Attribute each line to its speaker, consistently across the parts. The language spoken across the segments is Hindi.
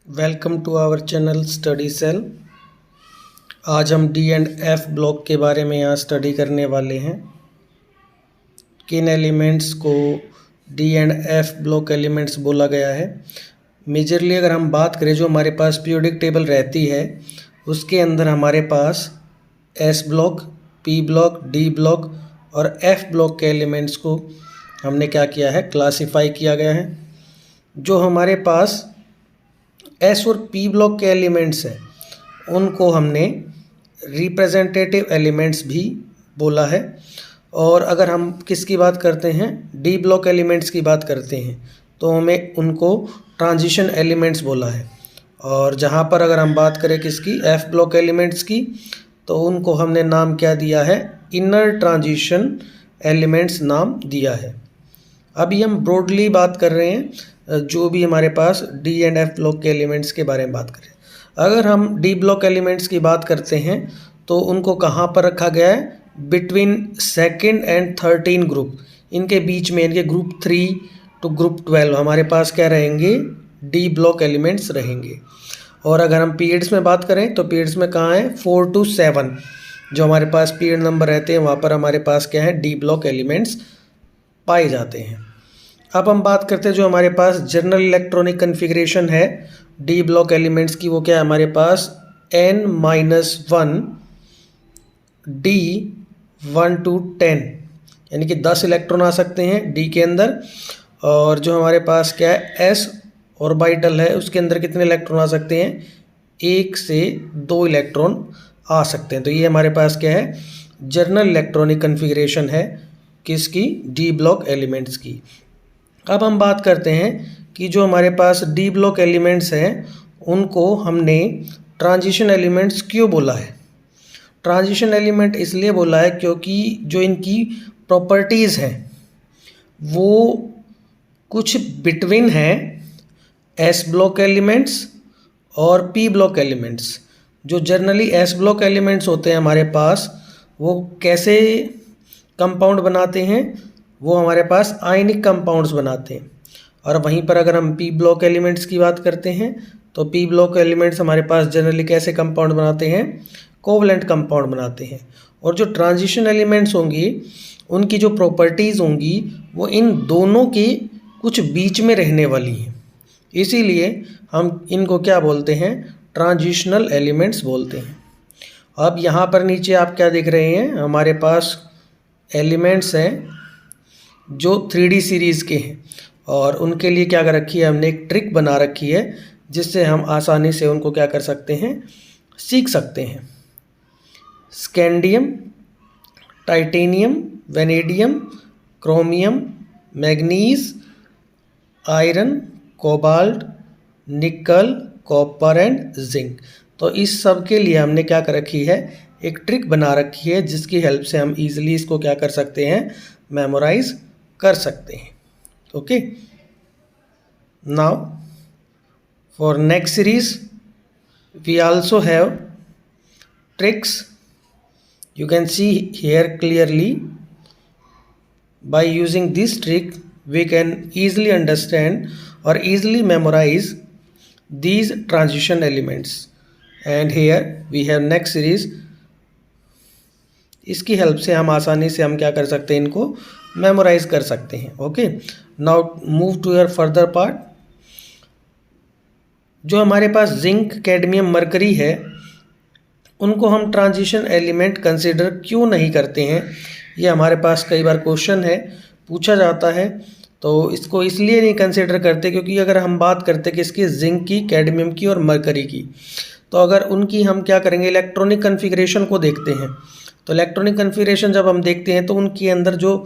Speaker 1: Welcome to our channel study cell. आज हम डी एंड एफ ब्लॉक के बारे में यहाँ स्टडी करने वाले हैं। किन एलिमेंट्स को D and F block elements बोला गया है। मेजरली अगर हम बात करें, जो हमारे पास पीरियोडिक टेबल रहती है उसके अंदर हमारे पास S block, P block, D block और एफ ब्लॉक के एलिमेंट्स को हमने क्या किया है, क्लासिफाई किया गया है। जो हमारे पास एस और पी ब्लॉक के एलिमेंट्स हैं उनको हमने रिप्रेजेंटेटिव एलिमेंट्स भी बोला है। और अगर हम किसकी बात करते हैं, डी ब्लॉक एलिमेंट्स की बात करते हैं, तो हमें उनको ट्रांजिशन एलिमेंट्स बोला है। और जहाँ पर अगर हम बात करें किसकी, एफ ब्लॉक एलिमेंट्स की, तो उनको हमने नाम क्या दिया है, इनर ट्रांजिशन एलिमेंट्स नाम दिया है। अभी हम ब्रॉडली बात कर रहे हैं जो भी हमारे पास डी एंड एफ ब्लॉक के एलिमेंट्स के बारे में बात करें। अगर हम डी ब्लॉक एलिमेंट्स की बात करते हैं तो उनको कहाँ पर रखा गया है, बिटवीन सेकंड एंड 13 ग्रुप, इनके बीच में, इनके ग्रुप 3 टू ग्रुप 12 हमारे पास क्या रहेंगे, डी ब्लॉक एलिमेंट्स रहेंगे। और अगर हम पीरियड्स में बात करें तो पीरियड्स में कहाँ है, 4 to 7 जो हमारे पास पीरियड नंबर रहते हैं वहाँ पर हमारे पास क्या है, डी ब्लॉक एलिमेंट्स पाए जाते हैं। अब हम बात करते हैं जो हमारे पास जनरल इलेक्ट्रॉनिक कन्फिग्रेशन है डी ब्लॉक एलिमेंट्स की, वो क्या है हमारे पास n-1 डी 1 to 10, यानी कि 10 इलेक्ट्रॉन आ सकते हैं डी के अंदर। और जो हमारे पास क्या है, एस ऑर्बिटल है, उसके अंदर कितने इलेक्ट्रॉन आ सकते हैं, 1 से 2 इलेक्ट्रॉन आ सकते हैं। तो ये हमारे पास क्या है, जनरल इलेक्ट्रॉनिक कन्फिग्रेशन है किसकी, डी ब्लॉक एलिमेंट्स की। अब हम बात करते हैं कि जो हमारे पास डी ब्लॉक एलिमेंट्स हैं उनको हमने ट्रांजिशन एलिमेंट्स क्यों बोला है। ट्रांजिशन एलिमेंट इसलिए बोला है क्योंकि जो इनकी प्रॉपर्टीज़ हैं वो कुछ बिटवीन हैं एस ब्लॉक एलिमेंट्स और पी ब्लॉक एलिमेंट्स। जो जनरली एस ब्लॉक एलिमेंट्स होते हैं हमारे पास, वो कैसे कंपाउंड बनाते हैं, वो हमारे पास आयनिक कंपाउंड्स बनाते हैं। और वहीं पर अगर हम पी ब्लॉक एलिमेंट्स की बात करते हैं तो पी ब्लॉक एलिमेंट्स हमारे पास जनरली कैसे कंपाउंड बनाते हैं, कोवलेंट कंपाउंड बनाते हैं। और जो ट्रांजिशन एलिमेंट्स होंगी उनकी जो प्रॉपर्टीज़ होंगी वो इन दोनों के कुछ बीच में रहने वाली हैं, इसीलिए हम इनको क्या बोलते हैं, ट्रांजिशनल एलिमेंट्स बोलते हैं। अब यहाँ पर नीचे आप क्या देख रहे हैं, हमारे पास एलिमेंट्स हैं जो 3D सीरीज़ के हैं और उनके लिए क्या कर रखी है, हमने एक ट्रिक बना रखी है जिससे हम आसानी से उनको क्या कर सकते हैं, सीख सकते हैं। Scandium, titanium, vanadium, chromium, manganese, iron, cobalt, निकल, कॉपर एंड जिंक। तो इस सब के लिए हमने क्या कर रखी है, एक ट्रिक बना रखी है जिसकी हेल्प से हम इजीली इसको क्या कर सकते हैं, मेमोराइज कर सकते हैं। Okay, now for next series we also have tricks, you can see here clearly. By using this trick we can easily understand or easily memorize these transition elements. And here we have next series, इसकी हेल्प से हम आसानी से हम क्या कर सकते हैं, इनको मेमोराइज कर सकते हैं। Okay, now move to your further part. जो हमारे पास जिंक, कैडमियम, मरकरी है उनको हम ट्रांजिशन एलिमेंट कंसिडर क्यों नहीं करते हैं, ये हमारे पास कई बार क्वेश्चन है, पूछा जाता है। तो इसको इसलिए नहीं कंसिडर करते क्योंकि अगर हम बात करते कि इसकी जिंक की, कैडमियम की और मरकरी की, तो अगर उनकी हम क्या करेंगे, इलेक्ट्रॉनिक कन्फिग्रेशन को देखते हैं। तो इलेक्ट्रॉनिक कन्फिग्रेशन जब हम देखते हैं तो उनके अंदर जो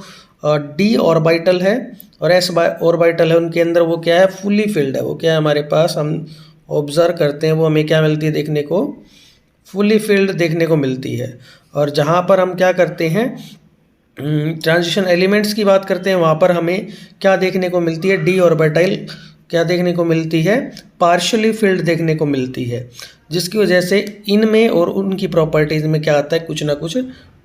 Speaker 1: डी ऑर्बिटल है और एस ऑर्बिटल है उनके अंदर वो क्या है, फुली फिल्ड है। वो क्या है हमारे पास, हम ऑब्जर्व करते हैं, वो हमें क्या मिलती है देखने को, फुली फिल्ड देखने को मिलती है। और जहाँ पर हम क्या करते हैं, ट्रांजिशन एलिमेंट्स की बात करते हैं, वहाँ पर हमें क्या देखने को मिलती है, डी ऑर्बिटल क्या देखने को मिलती है, पार्शियली फिल्ड देखने को मिलती है, जिसकी वजह से इनमें और उनकी प्रॉपर्टीज़ में क्या आता है, कुछ ना कुछ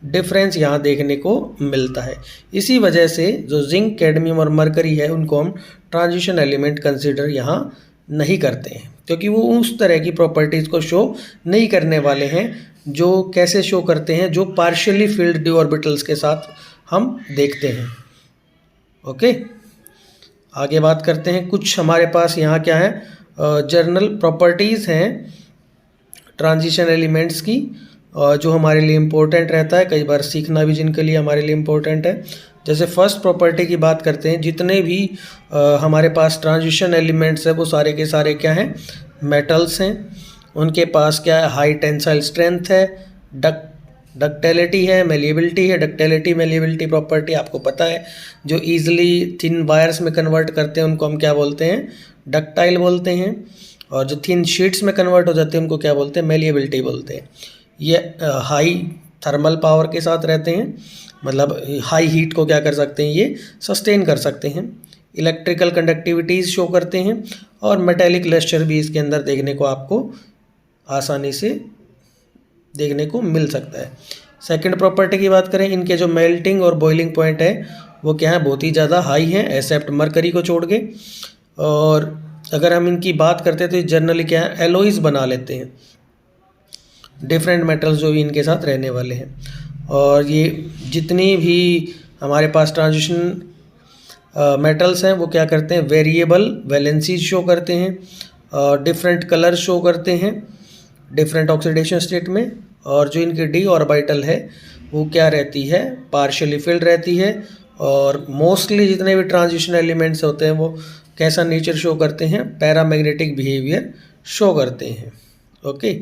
Speaker 1: डिफरेंस यहाँ देखने को मिलता है। इसी वजह से जो जिंक, कैडमियम और मरकरी है उनको हम ट्रांजिशन एलिमेंट कंसिडर यहाँ नहीं करते हैं। क्योंकि वो उस तरह की प्रॉपर्टीज़ को शो नहीं करने वाले हैं जो कैसे शो करते हैं, जो पार्शियली फिल्ड डी ऑर्बिटल्स के साथ हम देखते हैं। ओके, आगे बात करते हैं। कुछ हमारे पास यहाँ क्या है, जर्नल प्रॉपर्टीज़ हैं ट्रांजिशन एलिमेंट्स की, जो हमारे लिए इम्पोर्टेंट रहता है, कई बार सीखना भी जिनके लिए हमारे लिए इम्पोर्टेंट है। जैसे फर्स्ट प्रॉपर्टी की बात करते हैं, जितने भी हमारे पास ट्रांजिशन एलिमेंट्स हैं वो सारे के सारे क्या हैं, मेटल्स हैं। उनके पास क्या है, हाई टेंसाइल स्ट्रेंथ है, डक्टिलिटी है, मेलिएबिलिटी है। डक्टिलिटी मेलिएबिलिटी प्रॉपर्टी आपको पता है, जो ईजिली थिन वायर्स में कन्वर्ट करते हैं उनको हम क्या बोलते हैं, डक्टाइल बोलते हैं। और जो थिन शीट्स में कन्वर्ट हो जाते हैं उनको क्या बोलते हैं, मेलिएबिलिटी बोलते हैं। ये हाई थर्मल पावर के साथ रहते हैं, मतलब हाई हीट को क्या कर सकते हैं, ये सस्टेन कर सकते हैं। इलेक्ट्रिकल कंडक्टिविटीज़ शो करते हैं और मेटेलिक लस्टर भी इसके अंदर देखने को आपको आसानी से देखने को मिल सकता है। सेकंड प्रॉपर्टी की बात करें, इनके जो मेल्टिंग और बॉइलिंग पॉइंट है वो क्या है, बहुत ही ज़्यादा हाई है, एक्सेप्ट मरकरी को छोड़ के। और अगर हम इनकी बात करते हैं तो जनरली क्या है, एलॉयज़ बना लेते हैं, डिफरेंट मेटल्स जो भी इनके साथ रहने वाले हैं। और ये जितनी भी हमारे पास ट्रांजिशन मेटल्स हैं वो क्या करते हैं, वेरिएबल वैलेंसीज शो करते हैं, डिफरेंट कलर शो करते हैं डिफरेंट ऑक्सीडेशन स्टेट में। और जो इनकी डी ऑर्बिटल है वो क्या रहती है, पार्शियली फिल्ड रहती है। और मोस्टली जितने भी ट्रांजिशन एलिमेंट्स होते हैं वो कैसा नेचर शो करते हैं, पैरामैग्नेटिक बिहेवियर शो करते हैं। ओके।